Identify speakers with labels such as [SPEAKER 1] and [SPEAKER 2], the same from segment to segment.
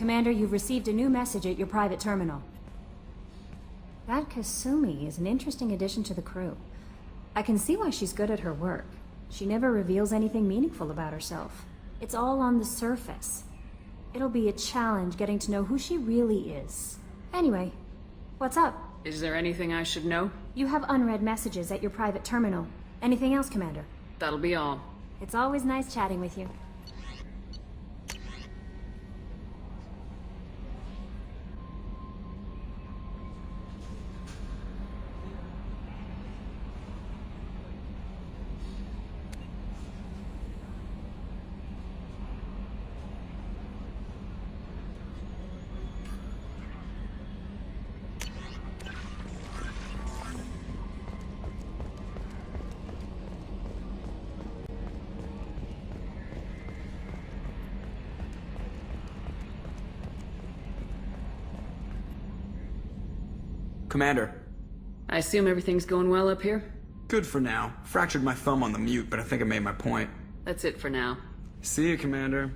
[SPEAKER 1] Commander, you've received a new message at your private terminal. That Kasumi is an interesting addition to the crew. I can see why she's good at her work. She never reveals anything meaningful about herself. It's all on the surface. It'll be a challenge getting to know who she really is. Anyway, what's up?
[SPEAKER 2] Is there anything I should know?
[SPEAKER 1] You have unread messages at your private terminal. Anything else, Commander?
[SPEAKER 2] That'll be all.
[SPEAKER 1] It's always nice chatting with you.
[SPEAKER 3] Commander.
[SPEAKER 2] I assume everything's going well up here?
[SPEAKER 3] Good for now. Fractured my thumb on the mute, but I think I made my point.
[SPEAKER 2] That's it for now.
[SPEAKER 3] See you, Commander.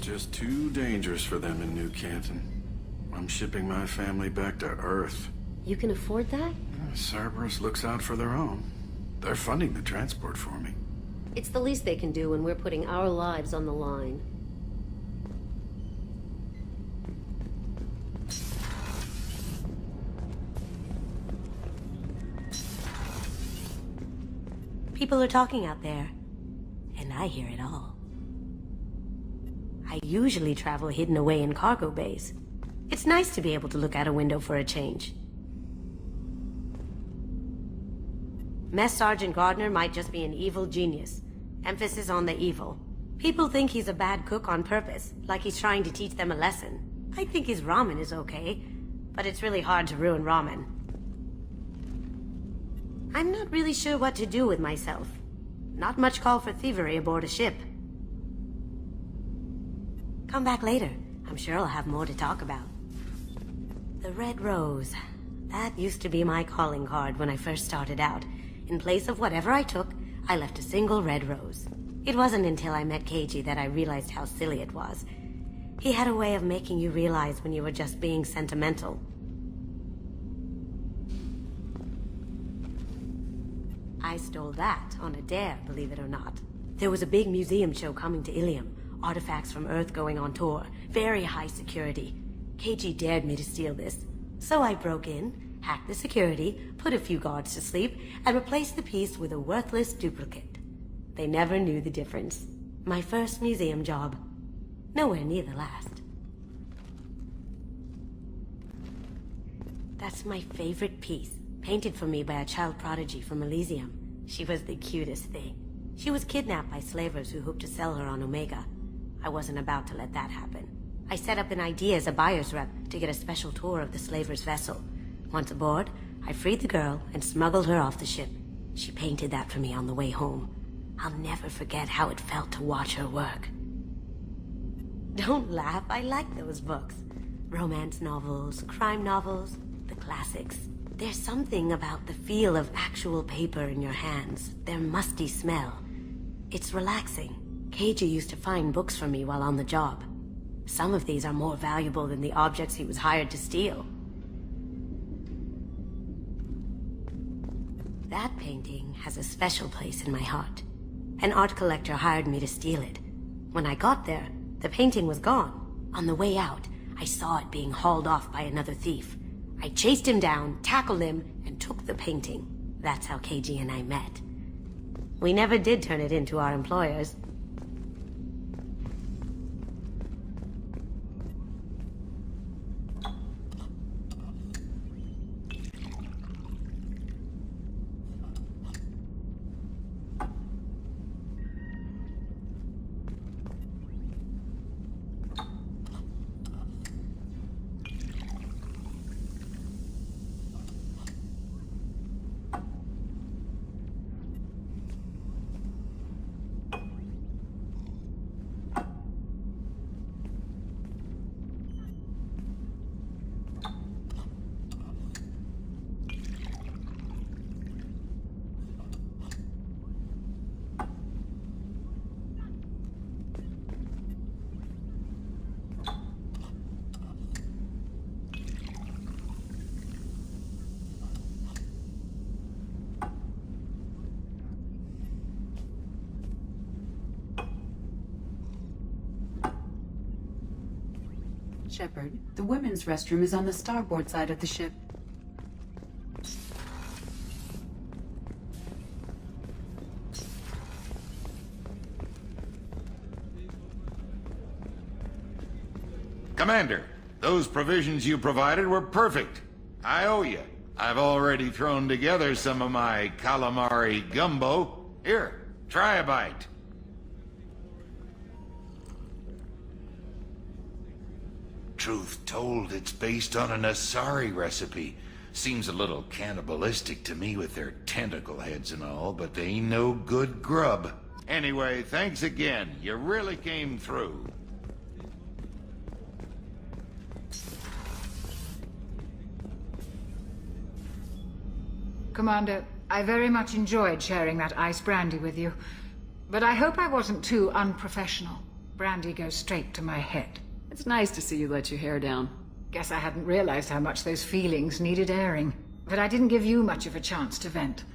[SPEAKER 4] Just too dangerous for them in New Canton. I'm shipping my family back to Earth.
[SPEAKER 5] You can afford that?
[SPEAKER 4] Cerberus looks out for their own. They're funding the transport for me.
[SPEAKER 5] It's the least they can do when we're putting our lives on the line. People are talking out there, and I hear it all. I usually travel hidden away in cargo bays. It's nice to be able to look out a window for a change. Mess Sergeant Gardner might just be an evil genius. Emphasis on the evil. People think he's a bad cook on purpose, like he's trying to teach them a lesson. I think his ramen is okay, but it's really hard to ruin ramen. I'm not really sure what to do with myself. Not much call for thievery aboard a ship. Come back later. I'm sure I'll have more to talk about. The Red Rose. That used to be my calling card when I first started out. In place of whatever I took, I left a single red rose. It wasn't until I met Keiji that I realized how silly it was. He had a way of making you realize when you were just being sentimental. I stole that on a dare, believe it or not. There was a big museum show coming to Ilium. Artifacts from Earth going on tour. Very high security. Keiji dared me to steal this. So I broke in, hacked the security, put a few guards to sleep, and replaced the piece with a worthless duplicate. They never knew the difference. My first museum job. Nowhere near the last. That's my favorite piece. Painted for me by a child prodigy from Elysium. She was the cutest thing. She was kidnapped by slavers who hoped to sell her on Omega. I wasn't about to let that happen. I set up an idea as a buyer's rep to get a special tour of the slaver's vessel. Once aboard, I freed the girl and smuggled her off the ship. She painted that for me on the way home. I'll never forget how it felt to watch her work. Don't laugh, I like those books. Romance novels, crime novels, the classics. There's something about the feel of actual paper in your hands, their musty smell. It's relaxing. Keiji used to find books for me while on the job. Some of these are more valuable than the objects he was hired to steal. That painting has a special place in my heart. An art collector hired me to steal it. When I got there, the painting was gone. On the way out, I saw it being hauled off by another thief. I chased him down, tackled him, and took the painting. That's how Keiji and I met. We never did turn it into our employers.
[SPEAKER 6] Shepard, the women's restroom is on the starboard side of the ship.
[SPEAKER 7] Commander, those provisions you provided were perfect. I owe you. I've already thrown together some of my calamari gumbo. Here, try a bite. Truth told, it's based on an Asari recipe. Seems a little cannibalistic to me with their tentacle heads and all, but they ain't no good grub. Anyway, thanks again. You really came through.
[SPEAKER 8] Commander, I very much enjoyed sharing that ice brandy with you. But I hope I wasn't too unprofessional. Brandy goes straight to my head.
[SPEAKER 2] It's nice to see you let your hair down.
[SPEAKER 8] Guess I hadn't realized how much those feelings needed airing. But I didn't give you much of a chance to vent.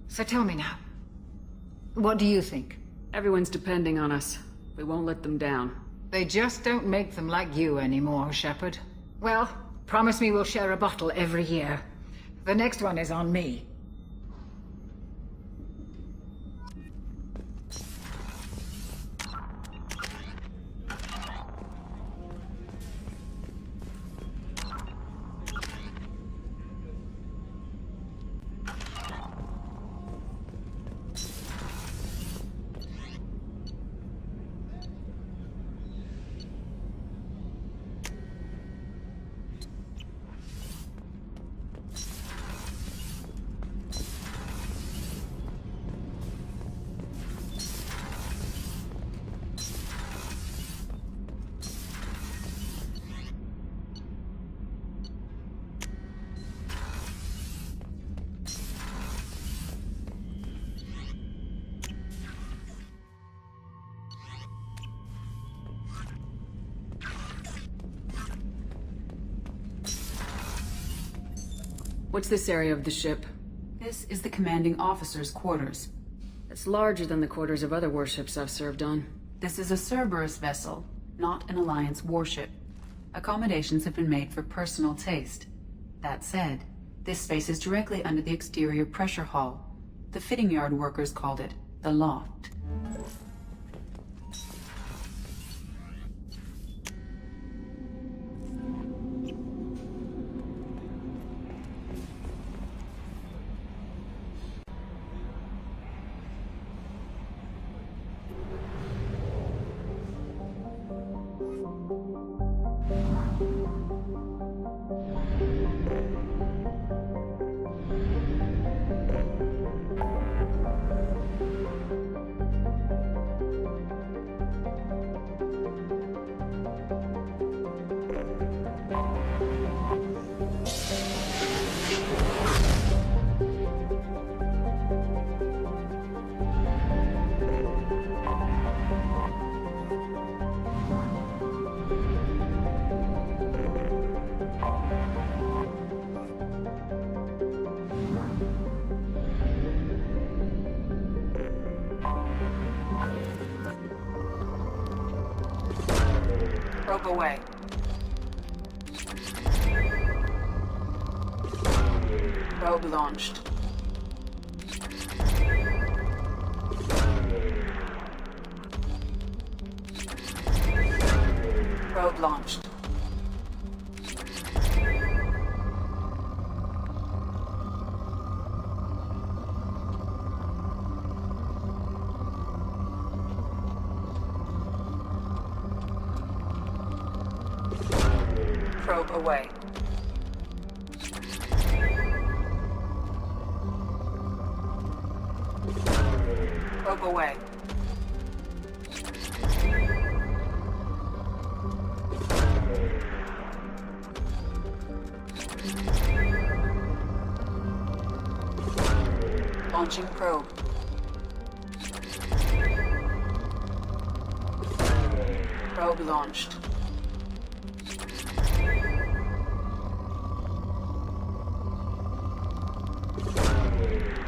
[SPEAKER 8] So tell me now. What do you think?
[SPEAKER 2] Everyone's depending on us. We won't let them down.
[SPEAKER 8] They just don't make them like you anymore, Shepard. Well, promise me we'll share a bottle every year. The next one is on me.
[SPEAKER 2] What's this area of the ship?
[SPEAKER 6] This is the commanding officer's quarters.
[SPEAKER 2] It's larger than the quarters of other warships I've served on.
[SPEAKER 6] This is a Cerberus vessel, not an Alliance warship. Accommodations have been made for personal taste. That said, this space is directly under the exterior pressure hull. The fitting yard workers called it the loft. Probe away. Probe launched. Probe launched. Probe away. Probe away. Launching probe. Probe launched.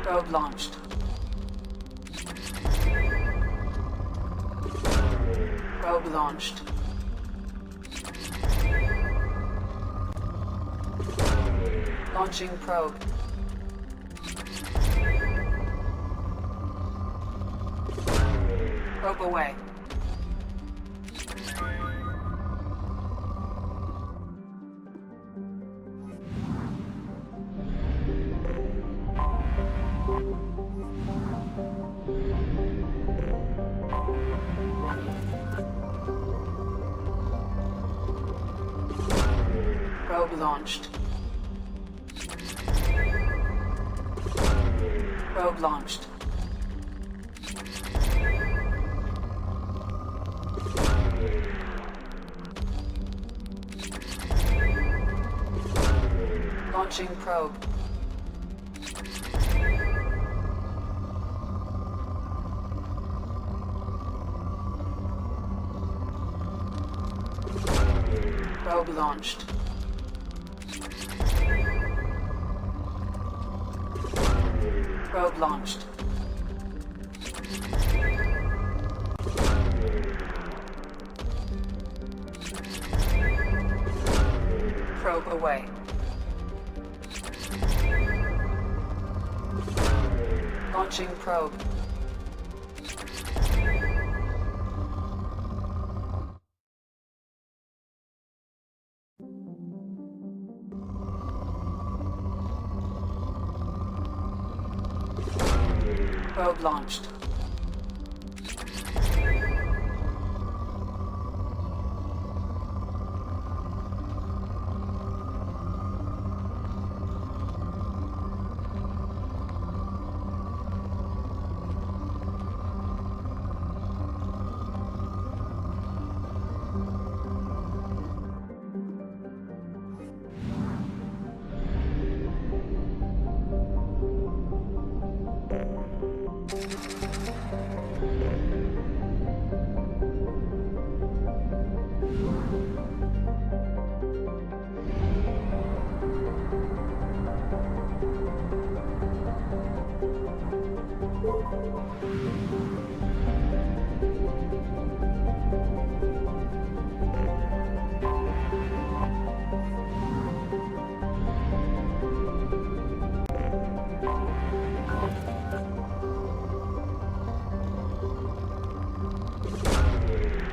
[SPEAKER 6] Probe launched. Probe launched. Launching probe. Probe away. Probe launched. Probe launched. Launching probe. Probe launched. Probe launched. Probe away. Launching probe. Probe launched.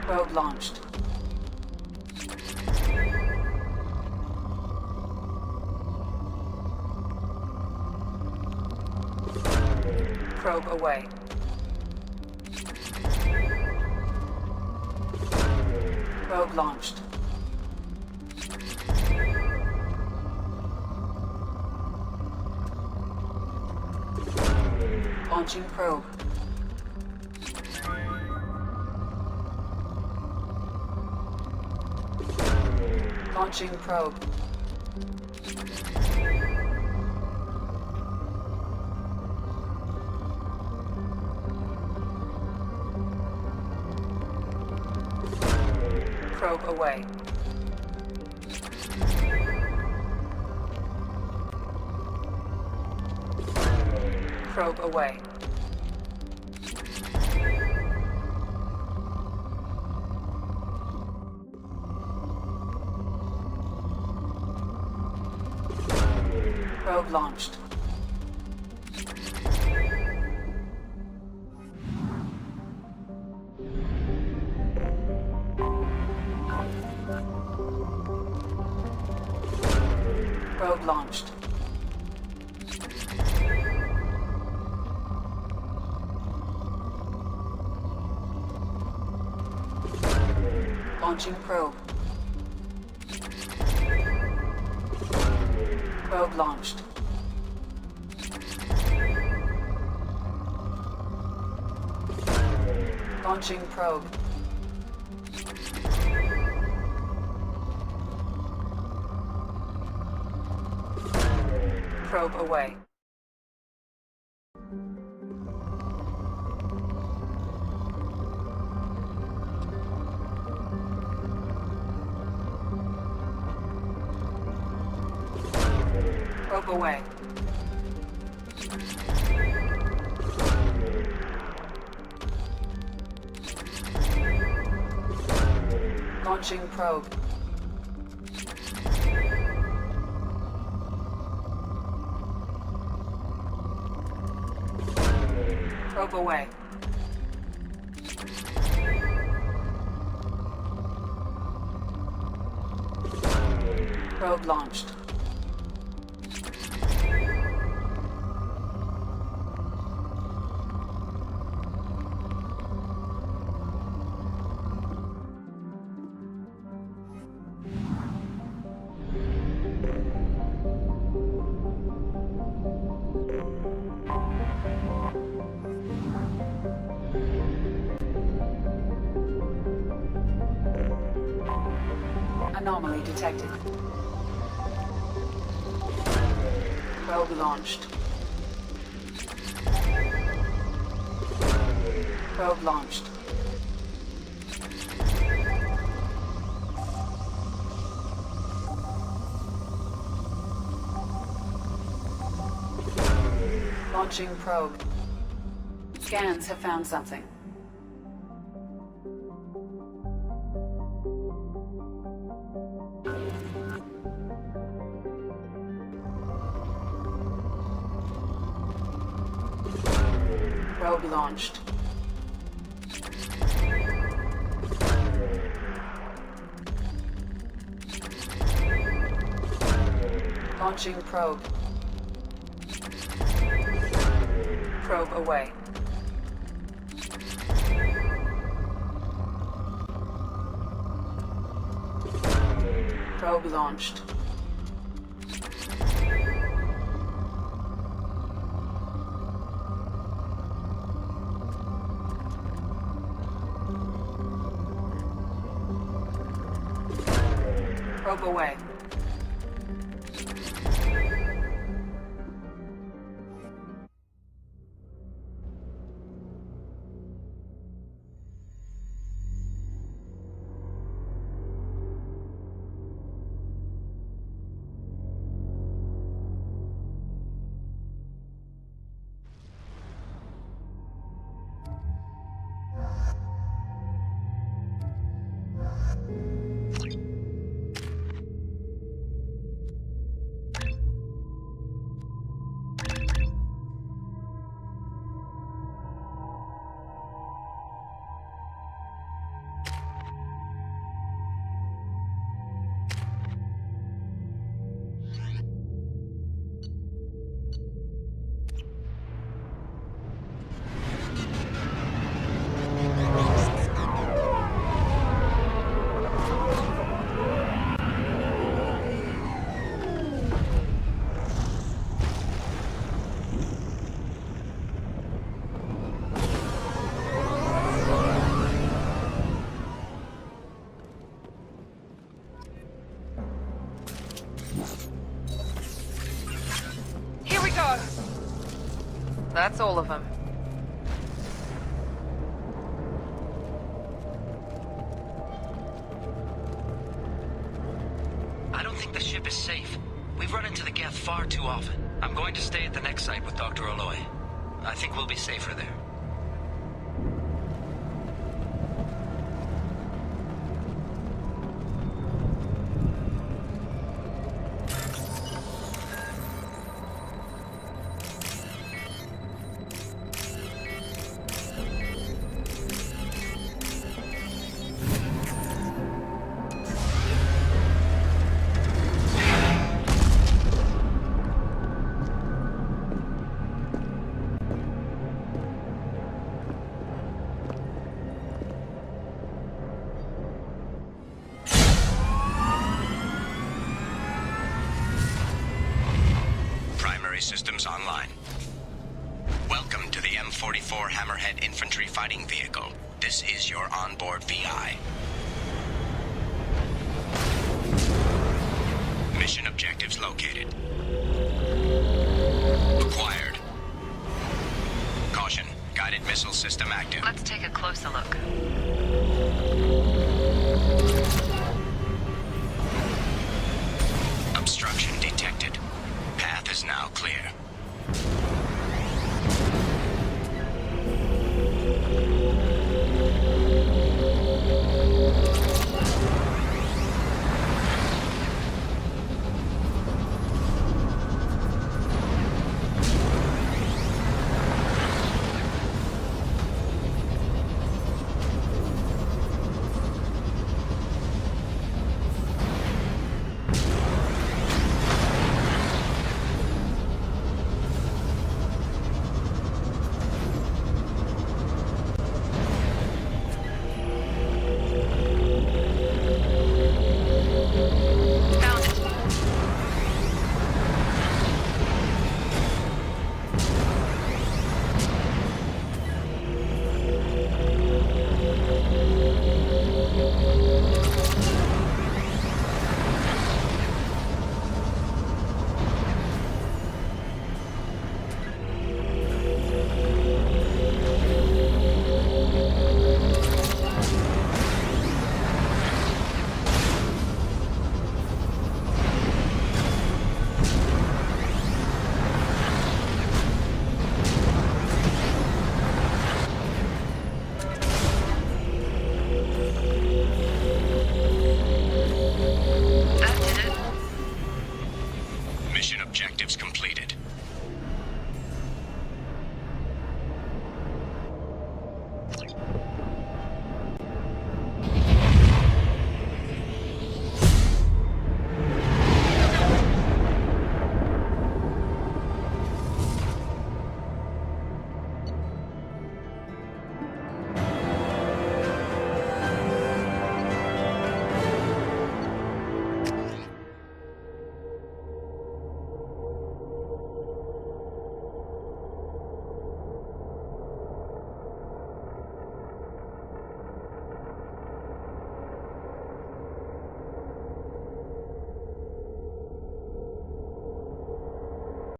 [SPEAKER 6] Probe launched. Probe away. Probe launched. Launching probe. Launching probe. Probe away. Probe away. Probe launched. Probe launched. Launching probe. Probe launched. Launching probe. Probe away. Probe away. Launching probe. Probe away. Probe launched. Anomaly detected. Probe launched. Probe launched. Launching probe. Scans have found something. Probe launched. Launching probe. Probe away. Probe launched. Probe away.
[SPEAKER 9] Here we go! That's all of them.
[SPEAKER 10] I don't think the ship is safe. We've run into the Geth far too often. I'm going to stay at the next site with Dr. Aloy. I think we'll be safer there.
[SPEAKER 11] Systems online. Welcome to the M44 Hammerhead Infantry Fighting Vehicle. This is your onboard VI. Mission objectives located. Acquired. Caution, guided missile system active.
[SPEAKER 9] Let's take a closer look.
[SPEAKER 11] Obstruction detected. Path is now clear.